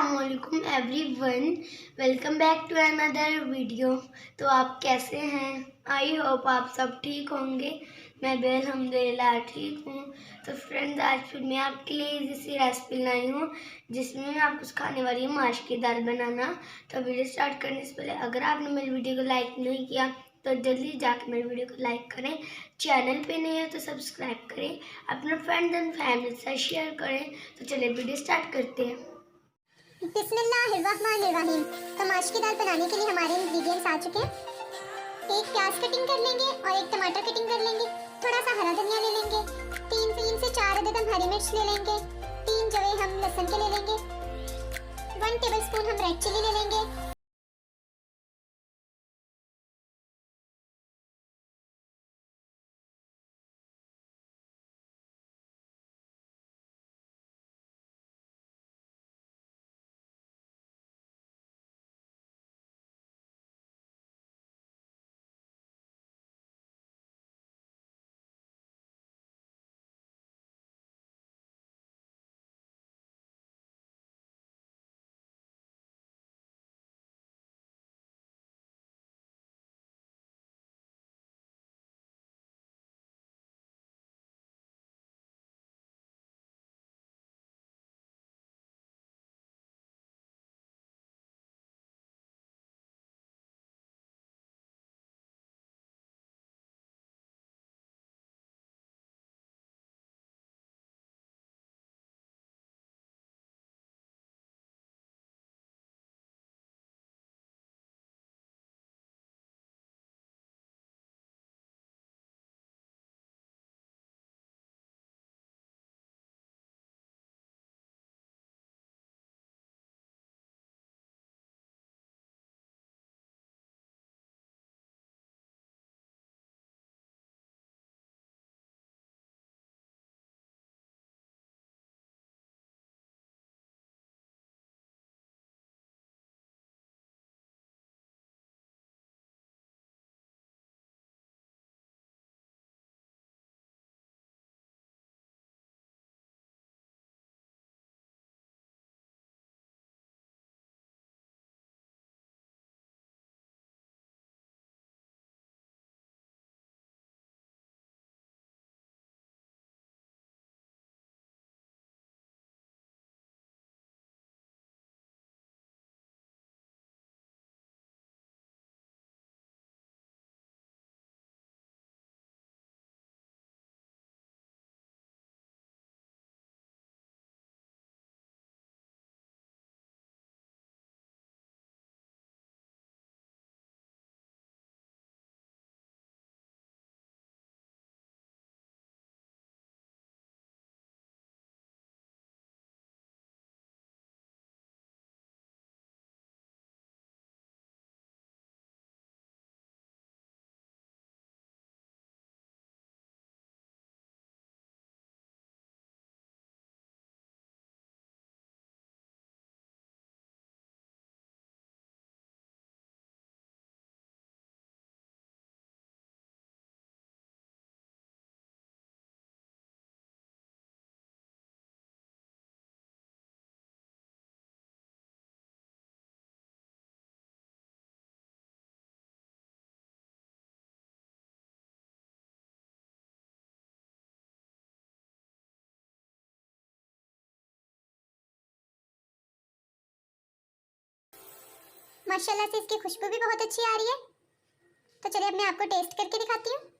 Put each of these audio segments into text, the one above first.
अस्सलामुअलैकुम everyone, welcome back to another video. तो आप कैसे हैं? आई होप आप सब ठीक होंगे। मैं भी अल्हम्दुलिल्लाह ठीक हूँ। तो फ्रेंड्स, आज फिर मैं आपके लिए इसी रेसिपी लाई हूँ जिसमें मैं आपको सिखाने वाली हूँ माश की दाल बनाना। तो वीडियो स्टार्ट करने से पहले अगर आपने मेरी वीडियो को लाइक नहीं किया तो जल्दी जाकर मेरी वीडियो को लाइक करें। चैनल पे नहीं है तो सब्सक्राइब करें, अपने फ्रेंड्स एंड फैमिली से शेयर करें। तो चलिए वीडियो स्टार्ट करते हैं। बिस्मिल्लाहिर्रहमानिर्रहीम। तो माश की दाल बनाने के लिए हमारे इंग्रेडिएंट्स आ चुके हैं। एक प्याज कटिंग कर लेंगे और एक टमाटर कटिंग कर लेंगे। थोड़ा सा हरा धनिया ले लेंगे। 3 से 4 अदद हम हरी मिर्च ले लेंगे। 3 जवे हम लहसुन के ले लेंगे। 1 टेबलस्पून हम रेड चिली ले लेंगे। माशाल्लाह से इसकी खुशबू भी बहुत अच्छी आ रही है। तो चलिए अब मैं आपको टेस्ट करके दिखाती हूँ।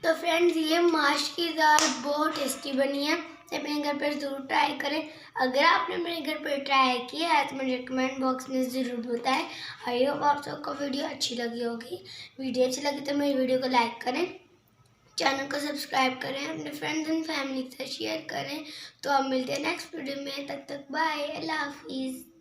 तो फ्रेंड्स, ये माश की दाल बहुत टेस्टी बनी है। अपने घर पर ज़रूर ट्राई करें। अगर आपने मेरे घर पर ट्राई किया है तो मुझे कमेंट बॉक्स में ज़रूर बताएं। आई होप आप सबको वीडियो अच्छी लगी होगी। वीडियो अच्छी लगी तो मेरी वीडियो को लाइक करें, चैनल को सब्सक्राइब करें, अपने फ्रेंड्स एंड फैमिली से शेयर करें। तो अब मिलते हैं नेक्स्ट वीडियो में। तब तक बाय, अल्लाह हाफिज़।